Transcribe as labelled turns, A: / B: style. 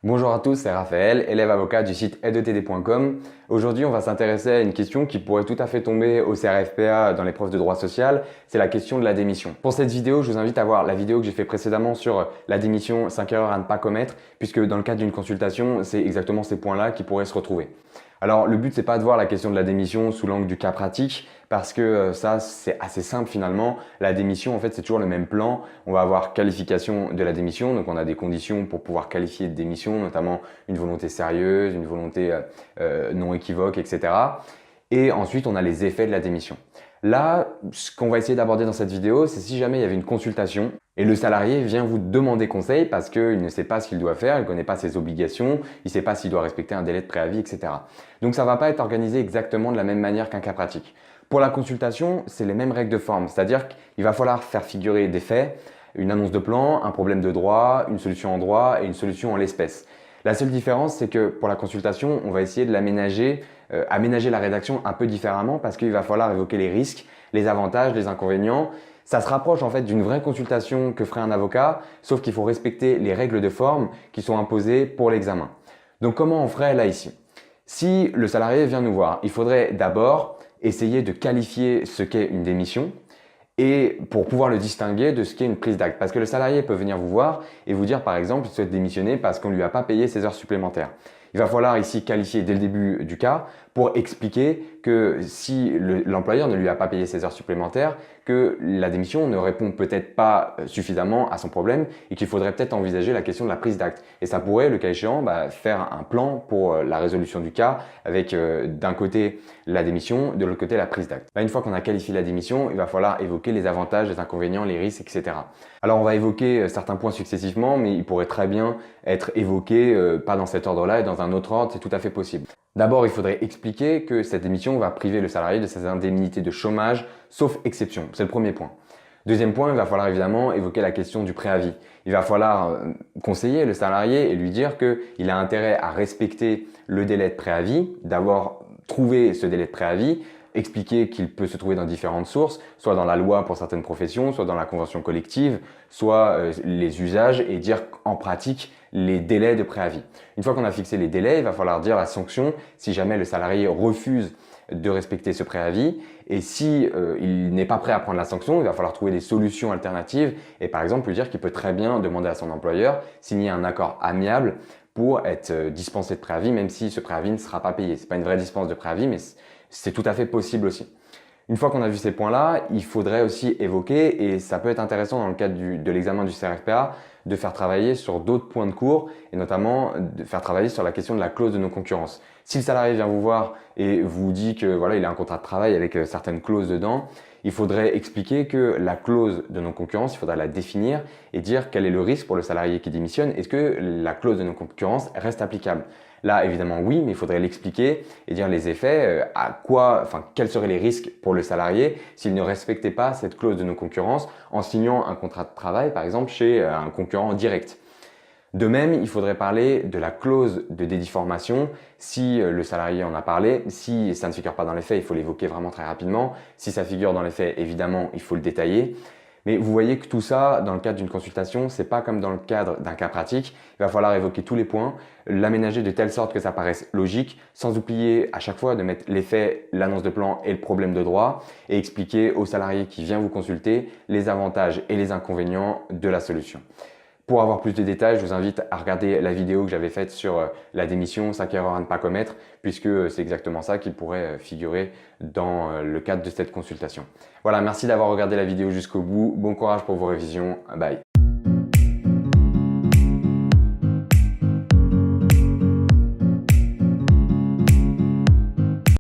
A: Bonjour à tous, c'est Raphaël, élève avocat du site aide-etd.com. Aujourd'hui, on va s'intéresser à une question qui pourrait tout à fait tomber au CRFPA dans l'épreuve de droit social, c'est la question de la démission. Pour cette vidéo, je vous invite à voir la vidéo que j'ai fait précédemment sur la démission, 5 erreurs à ne pas commettre, puisque dans le cadre d'une consultation, c'est exactement ces points-là qui pourraient se retrouver. Alors le but, c'est pas de voir la question de la démission sous l'angle du cas pratique, parce que ça, c'est assez simple finalement. La démission, en fait, c'est toujours le même plan. On va avoir qualification de la démission, donc on a des conditions pour pouvoir qualifier de démission, notamment une volonté sérieuse, une volonté non équivoque, etc. Et ensuite, on a les effets de la démission. Là, ce qu'on va essayer d'aborder dans cette vidéo, c'est si jamais il y avait une consultation et le salarié vient vous demander conseil parce qu'il ne sait pas ce qu'il doit faire, il ne connaît pas ses obligations, il ne sait pas s'il doit respecter un délai de préavis, etc. Donc ça ne va pas être organisé exactement de la même manière qu'un cas pratique. Pour la consultation, c'est les mêmes règles de forme, c'est-à-dire qu'il va falloir faire figurer des faits, une annonce de plan, un problème de droit, une solution en droit et une solution en l'espèce. La seule différence, c'est que pour la consultation, on va essayer de l'aménager, aménager la rédaction un peu différemment parce qu'il va falloir évoquer les risques, les avantages, les inconvénients. Ça se rapproche en fait d'une vraie consultation que ferait un avocat, sauf qu'il faut respecter les règles de forme qui sont imposées pour l'examen. Donc comment on ferait là ici? Si le salarié vient nous voir, il faudrait d'abord essayer de qualifier ce qu'est une démission et pour pouvoir le distinguer de ce qu'est une prise d'acte. Parce que le salarié peut venir vous voir et vous dire par exemple qu'il souhaite démissionner parce qu'on ne lui a pas payé ses heures supplémentaires. Il va falloir ici qualifier dès le début du cas pour expliquer que si l'employeur ne lui a pas payé ses heures supplémentaires, que la démission ne répond peut-être pas suffisamment à son problème et qu'il faudrait peut-être envisager la question de la prise d'acte. Et ça pourrait, le cas échéant, faire un plan pour la résolution du cas avec d'un côté la démission, de l'autre côté la prise d'acte. Une fois qu'on a qualifié la démission, il va falloir évoquer les avantages, les inconvénients, les risques, etc. Alors on va évoquer certains points successivement, mais ils pourraient très bien être évoqués pas dans cet ordre-là et dans un autre ordre, c'est tout à fait possible. D'abord, il faudrait expliquer que cette démission va priver le salarié de ses indemnités de chômage, sauf exception. C'est le premier point. Deuxième point, il va falloir évidemment évoquer la question du préavis. Il va falloir conseiller le salarié et lui dire qu'il a intérêt à respecter le délai de préavis, d'avoir trouvé ce délai de préavis, expliquer qu'il peut se trouver dans différentes sources, soit dans la loi pour certaines professions, soit dans la convention collective, soit les usages et dire en pratique les délais de préavis. Une fois qu'on a fixé les délais, il va falloir dire la sanction si jamais le salarié refuse de respecter ce préavis et si il n'est pas prêt à prendre la sanction, il va falloir trouver des solutions alternatives et par exemple lui dire qu'il peut très bien demander à son employeur signer un accord amiable pour être dispensé de préavis même si ce préavis ne sera pas payé. Ce n'est pas une vraie dispense de préavis mais c'est tout à fait possible aussi. Une fois qu'on a vu ces points-là, il faudrait aussi évoquer, et ça peut être intéressant dans le cadre de l'examen du CRFPA, de faire travailler sur d'autres points de cours et notamment de faire travailler sur la question de la clause de non-concurrence. Si le salarié vient vous voir et vous dit que voilà, il a un contrat de travail avec certaines clauses dedans, il faudrait expliquer que la clause de non-concurrence, il faudra la définir et dire quel est le risque pour le salarié qui démissionne. Est-ce que la clause de non-concurrence reste applicable? Là, évidemment, oui, mais il faudrait l'expliquer et dire les effets, quels seraient les risques pour le salarié s'il ne respectait pas cette clause de non-concurrence en signant un contrat de travail, par exemple, chez un concurrent direct. De même, il faudrait parler de la clause de dédéformation si le salarié en a parlé. Si ça ne figure pas dans les faits, il faut l'évoquer vraiment très rapidement. Si ça figure dans les faits, évidemment, il faut le détailler. Mais vous voyez que tout ça, dans le cadre d'une consultation, c'est pas comme dans le cadre d'un cas pratique. Il va falloir évoquer tous les points, l'aménager de telle sorte que ça paraisse logique, sans oublier à chaque fois de mettre les faits, l'annonce de plan et le problème de droit et expliquer au salarié qui vient vous consulter les avantages et les inconvénients de la solution. Pour avoir plus de détails, je vous invite à regarder la vidéo que j'avais faite sur la démission, 5 erreurs à ne pas commettre, puisque c'est exactement ça qui pourrait figurer dans le cadre de cette consultation. Voilà, merci d'avoir regardé la vidéo jusqu'au bout. Bon courage pour vos révisions. Bye.